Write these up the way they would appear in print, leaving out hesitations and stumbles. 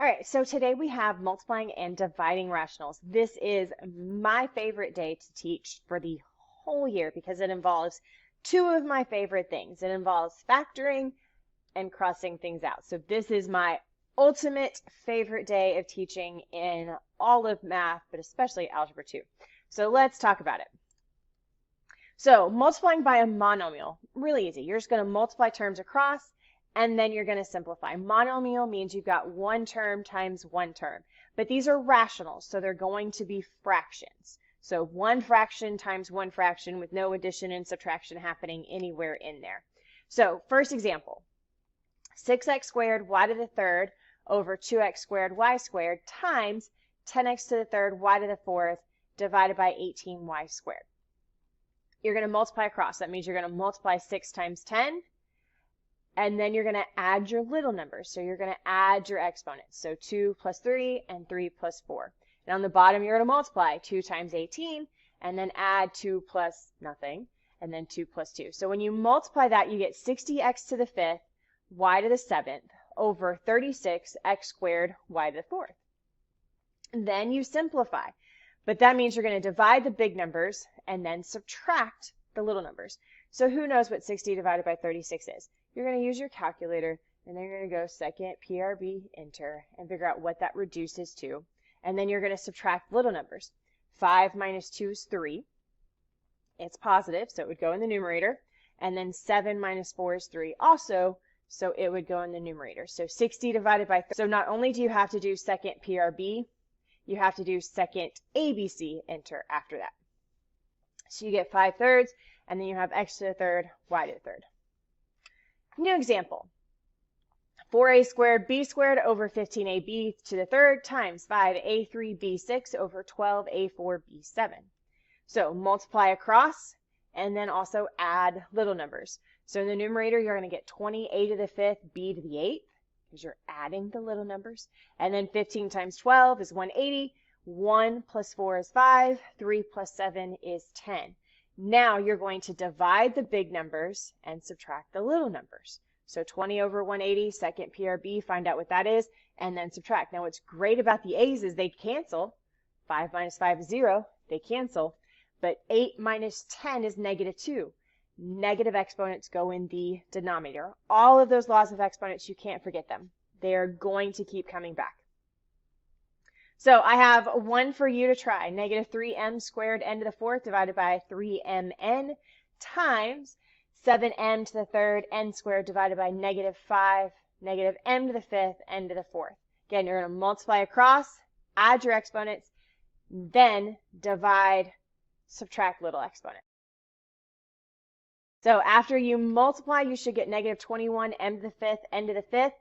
All right, so today we have multiplying and dividing rationals. This is my favorite day to teach for the whole year because it involves two of my favorite things. It involves factoring and crossing things out. So this is my ultimate favorite day of teaching in all of math, but especially Algebra 2. So let's talk about it. So multiplying by a monomial, really easy. You're just going to multiply terms across, and then you're going to simplify. Monomial means you've got one term times one term. But these are rationals, so they're going to be fractions. So one fraction times one fraction with no addition and subtraction happening anywhere in there. So first example, 6x squared y to the third over 2x squared y squared times 10x to the third y to the fourth divided by 18y squared. You're going to multiply across. That means you're going to multiply 6 times 10. And then you're going to add your little numbers. So you're going to add your exponents. So 2 plus 3 and 3 plus 4. And on the bottom, you're going to multiply 2 times 18 and then add 2 plus nothing and then 2 plus 2. So when you multiply that, you get 60x to the fifth, y to the seventh over 36x squared y to the fourth. And then you simplify. But that means you're going to divide the big numbers and then subtract the little numbers. So who knows what 60 divided by 36 is? You're going to use your calculator, and then you're going to go second PRB, enter, and figure out what that reduces to. And then you're going to subtract little numbers. 5 minus 2 is 3. It's positive, so it would go in the numerator. And then 7 minus 4 is 3 also, so it would go in the numerator. So 60 divided by 3. So not only do you have to do second PRB, you have to do second ABC, enter, after that. So you get 5 thirds, and then you have x to the third, y to the third. New example, 4a squared b squared over 15ab to the third times 5a3b6 over 12a4b7. So multiply across and then also add little numbers. So in the numerator, you're going to get 20a to the fifth, b to the eighth, because you're adding the little numbers. And then 15 times 12 is 180. 1 plus 4 is 5. 3 plus 7 is 10. Now you're going to divide the big numbers and subtract the little numbers. So 20 over 180, second PRB, find out what that is, and then subtract. Now what's great about the A's is they cancel. 5 minus 5 is 0. They cancel. But 8 minus 10 is negative 2. Negative exponents go in the denominator. All of those laws of exponents, you can't forget them. They are going to keep coming back. So I have one for you to try. Negative 3m squared n to the fourth divided by 3mn times 7m to the third n squared divided by negative 5, negative m to the fifth, n to the fourth. Again, you're going to multiply across, add your exponents, then divide, subtract little exponent. So after you multiply, you should get negative 21 m to the fifth, n to the fifth,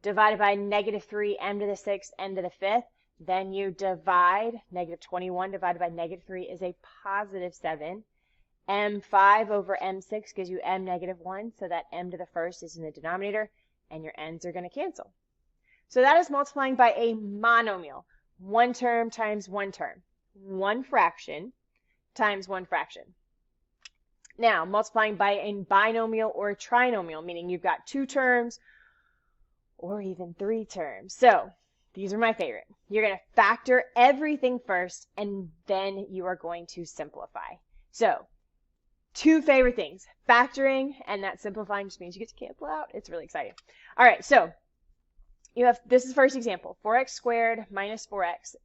divided by negative 3 m to the sixth, n to the fifth. Then you divide, negative 21 divided by negative 3 is a positive 7. M5 over M6 gives you M negative 1, so that M to the first is in the denominator, and your n's are going to cancel. So that is multiplying by a monomial. One term times one term. One fraction times one fraction. Now, multiplying by a binomial or a trinomial, meaning you've got two terms or even three terms. So these are my favorite. You're going to factor everything first, and then you are going to simplify. So, two favorite things, factoring, and that simplifying just means you get to cancel out. It's really exciting. All right, so you have, this is first example, 4x squared minus 4x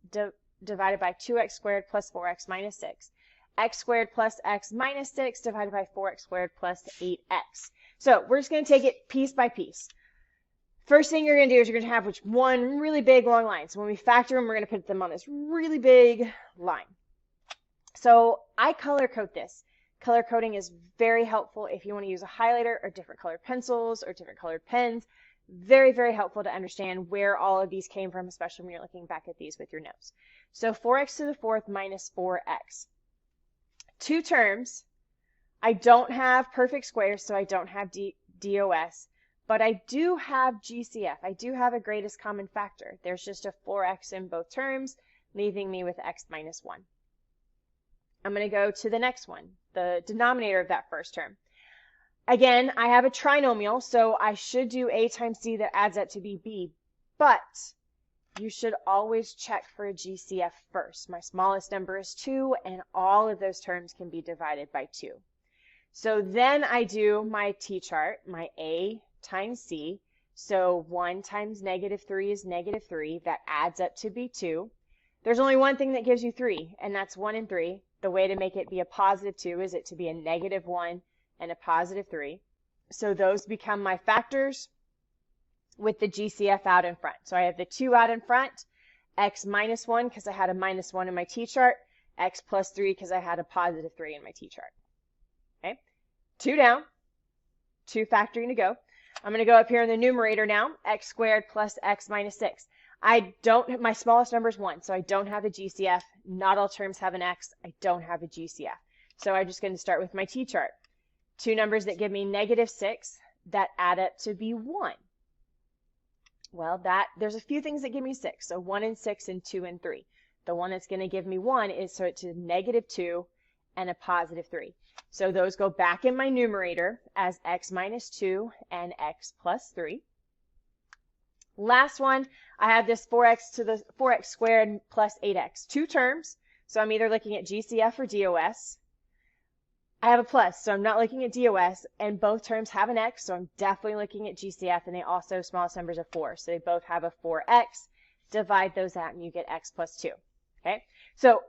divided by 2x squared plus 4x minus 6. X squared plus x minus 6 divided by 4x squared plus 8x. So we're just going to take it piece by piece. First thing you're going to do is you're going to have one really big long line. So when we factor them, we're going to put them on this really big line. So I color code this. Color coding is very helpful if you want to use a highlighter or different colored pencils or different colored pens. Very, very helpful to understand where all of these came from, especially when you're looking back at these with your notes. So 4x to the fourth minus 4x. Two terms. I don't have perfect squares, so I don't have DOS. But I do have GCF. I do have a greatest common factor. There's just a 4x in both terms, leaving me with x minus 1. I'm going to go to the next one, the denominator of that first term. Again, I have a trinomial, so I should do a times c that adds up to be b. But you should always check for a GCF first. My smallest number is 2, and all of those terms can be divided by 2. So then I do my t-chart, my A times C. So 1 times -3 is -3. That adds up to be 2. There's only one thing that gives you 3, and that's 1 and 3. The way to make it be a positive 2 is it to be a -1 and a positive 3. So those become my factors with the GCF out in front. So I have the 2 out in front, x minus 1 because I had a -1 in my t-chart, x plus 3 because I had a positive 3 in my t-chart. Okay, 2 down, 2 factoring to go. I'm going to go up here in the numerator now, x squared plus x minus 6. My smallest number is 1, so I don't have a GCF. Not all terms have an x. I don't have a GCF. So I'm just going to start with my t-chart. 2 numbers that give me -6 that add up to be 1. Well, there's a few things that give me 6. So 1 and 6 and 2 and 3. The one that's going to give me 1 is so it's a -2 and a positive 3. So those go back in my numerator as x minus 2 and x plus 3. Last one, I have this 4x squared plus 8x. 2 terms, so I'm either looking at GCF or DOS. I have a plus, so I'm not looking at DOS, and both terms have an x, so I'm definitely looking at GCF, and they also smallest numbers of 4, so they both have a 4x. Divide those out, and you get x plus 2. Okay, so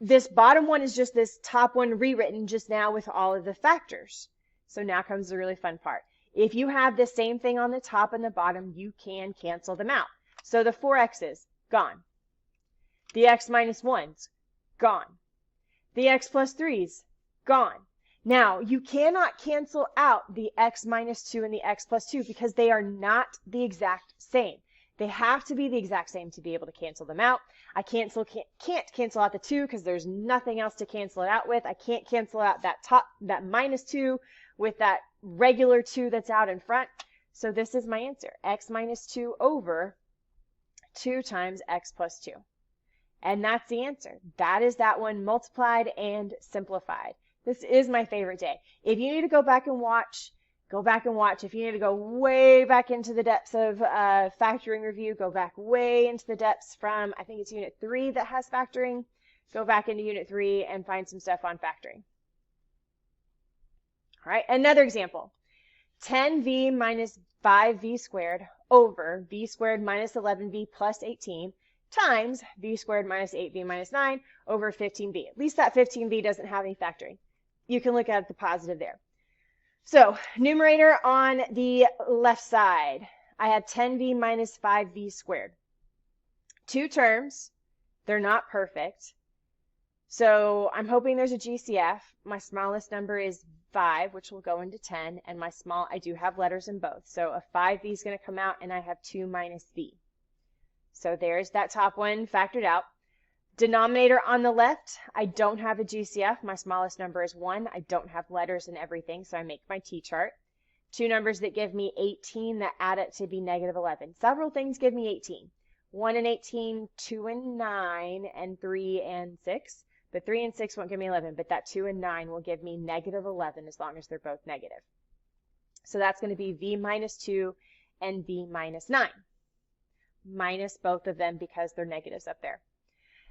this bottom one is just this top one rewritten just now with all of the factors. So now comes the really fun part. If you have the same thing on the top and the bottom, you can cancel them out. So the 4x's, gone. The x minus 1's, gone. The x plus 3's, gone. Now, you cannot cancel out the x minus 2 and the x plus 2 because they are not the exact same. They have to be the exact same to be able to cancel them out. I can't cancel out the 2 because there's nothing else to cancel it out with. I can't cancel out that minus 2 with that regular 2 that's out in front. So this is my answer, x minus 2 over 2 times x plus 2. And that's the answer. That is that one multiplied and simplified. This is my favorite day. If you need to go back and watch, go back and watch. If you need to go way back into the depths of factoring review, go back way into the depths from, I think it's Unit 3 that has factoring. Go back into Unit 3 and find some stuff on factoring. All right, another example. 10v minus 5v squared over v squared minus 11v plus 18 times v squared minus 8v minus 9 over 15v. At least that 15v doesn't have any factoring. You can look at the positive there. So numerator on the left side, I had 10v minus 5v squared. 2 terms, they're not perfect. So I'm hoping there's a GCF. My smallest number is 5, which will go into 10, and I do have letters in both. So a 5v is going to come out, and I have 2 minus v. So there's that top one factored out. Denominator on the left, I don't have a GCF. My smallest number is 1. I don't have letters and everything, so I make my t-chart. 2 numbers that give me 18 that add up to be -11. Several things give me 18. 1 and 18, 2 and 9, and 3 and 6. But 3 and 6 won't give me 11, but that 2 and 9 will give me -11 as long as they're both negative. So that's going to be v minus 2 and v minus 9. Minus both of them because they're negatives up there.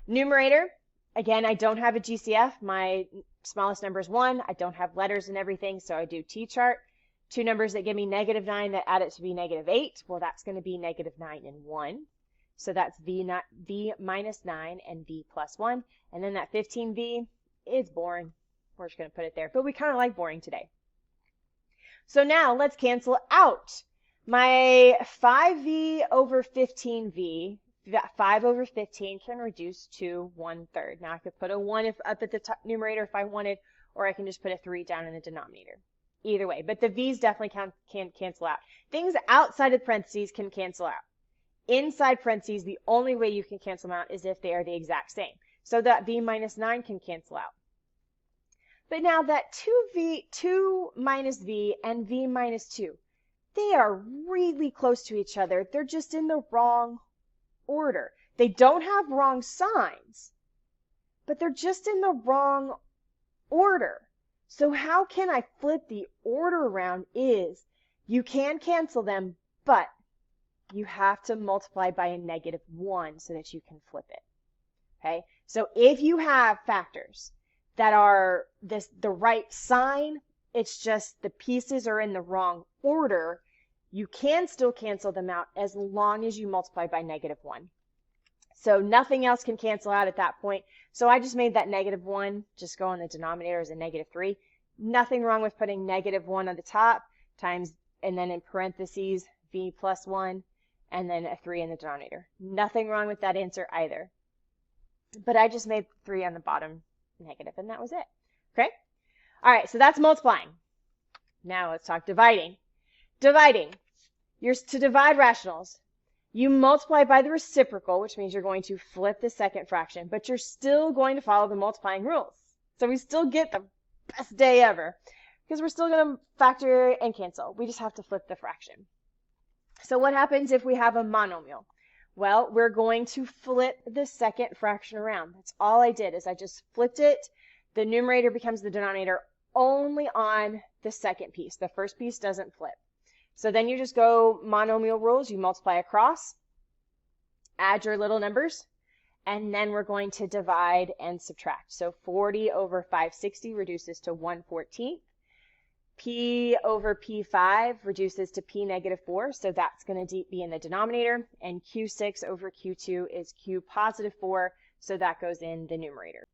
Numerator, again, I don't have a GCF. My smallest number is 1. I don't have letters and everything, so I do t-chart. 2 numbers that give me -9 that add it to be -8. Well, that's going to be -9 and 1. So that's v minus 9 and v plus 1. And then that 15v is boring. We're just going to put it there. But we kind of like boring today. So now let's cancel out. My 5v over 15v, 5 over 15 can reduce to 1/3. Now I could put a 1 up at the top numerator if I wanted, or I can just put a 3 down in the denominator. Either way, but the v's definitely can cancel out. Things outside of parentheses can cancel out. Inside parentheses, the only way you can cancel them out is if they are the exact same. So that v minus 9 can cancel out. But now that 2 minus v and v minus 2, they are really close to each other. They're just in the wrong order. They don't have wrong signs, but they're just in the wrong order. So how can I flip the order around is you can cancel them, but you have to multiply by a -1 so that you can flip it. Okay, so if you have factors that are the right sign, it's just the pieces are in the wrong order, you can still cancel them out as long as you multiply by -1. So nothing else can cancel out at that point. So I just made that -1 just go on the denominator as a -3. Nothing wrong with putting -1 on the top times, and then in parentheses, v plus 1, and then a 3 in the denominator. Nothing wrong with that answer either. But I just made 3 on the bottom negative, and that was it. Okay? All right, so that's multiplying. Now let's talk dividing. Dividing. To divide rationals, you multiply by the reciprocal, which means you're going to flip the second fraction, but you're still going to follow the multiplying rules. So we still get the best day ever because we're still going to factor and cancel. We just have to flip the fraction. So what happens if we have a monomial? Well, we're going to flip the second fraction around. That's all I did is I just flipped it. The numerator becomes the denominator only on the second piece. The first piece doesn't flip. So then you just go monomial rules. You multiply across, add your little numbers, and then we're going to divide and subtract. So 40 over 560 reduces to 1/14. P over P5 reduces to P -4, so that's going to be in the denominator. And Q6 over Q2 is Q positive 4, so that goes in the numerator.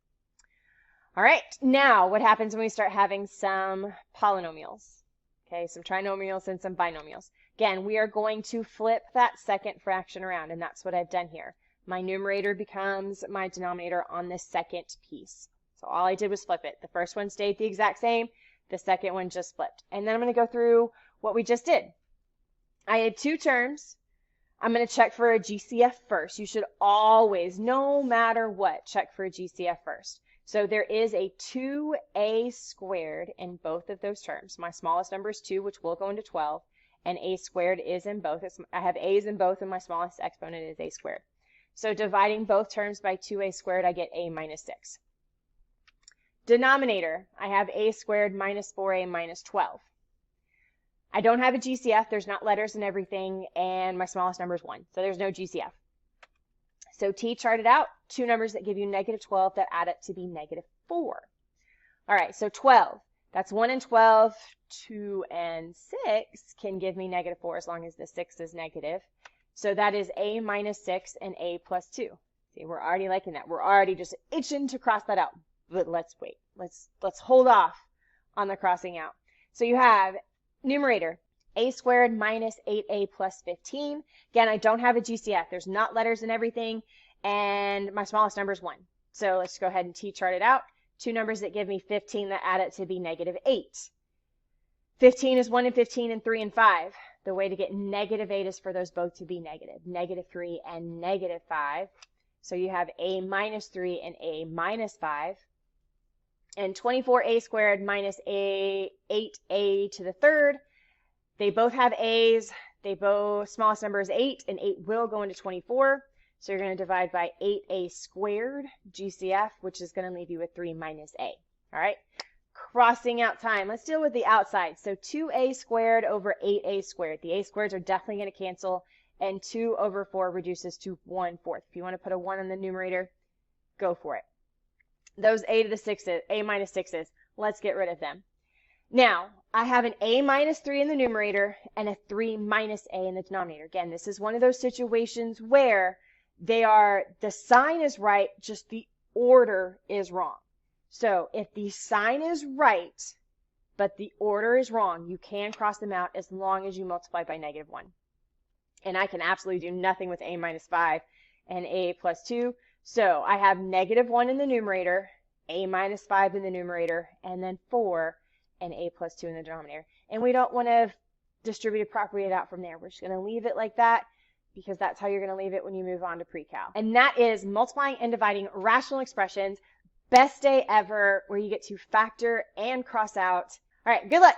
All right, now what happens when we start having some polynomials? Okay, some trinomials and some binomials. Again, we are going to flip that second fraction around, and that's what I've done here. My numerator becomes my denominator on the second piece. So all I did was flip it. The first one stayed the exact same. The second one just flipped. And then I'm going to go through what we just did. I had two terms. I'm going to check for a GCF first. You should always, no matter what, check for a GCF first. So there is a 2a squared in both of those terms. My smallest number is 2, which will go into 12, and a squared is in both. I have a's in both, and my smallest exponent is a squared. So dividing both terms by 2a squared, I get a minus 6. Denominator, I have a squared minus 4a minus 12. I don't have a GCF. There's not letters and everything, and my smallest number is 1, so there's no GCF. So T charted out, two numbers that give you -12 that add up to be -4. All right, so 12, that's 1 and 12. 2 and 6 can give me -4 as long as the 6 is negative. So that is a minus 6 and a plus 2. See, we're already liking that. We're already just itching to cross that out. But let's wait. Let's hold off on the crossing out. So you have numerator, a squared minus 8a plus 15. Again, I don't have a GCF. There's not letters and everything, and my smallest number is 1. So let's go ahead and T-chart it out. Two numbers that give me 15 that add up to be -8. 15 is 1 and 15 and 3 and 5. The way to get -8 is for those both to be negative. -3 and -5. So you have a minus 3 and a minus 5. And 24a squared minus 8a to the third. They both have a's. Smallest number is 8, and 8 will go into 24. So you're going to divide by 8a squared, GCF, which is going to leave you with 3 minus a. All right? Crossing out time. Let's deal with the outside. So 2a squared over 8a squared. The a squareds are definitely going to cancel, and 2 over 4 reduces to 1/4. If you want to put a 1 on the numerator, go for it. Those a to the 6's, a minus 6's, let's get rid of them. Now, I have an a minus 3 in the numerator and a 3 minus a in the denominator. Again, this is one of those situations where the sign is right, just the order is wrong. So if the sign is right, but the order is wrong, you can cross them out as long as you multiply by -1. And I can absolutely do nothing with a minus 5 and a plus 2. So I have -1 in the numerator, a minus 5 in the numerator, and then 4 and a plus 2 in the denominator. And we don't want to distribute it, propagate it out from there. We're just going to leave it like that because that's how you're going to leave it when you move on to pre-cal. And that is multiplying and dividing rational expressions. Best day ever, where you get to factor and cross out. All right, good luck.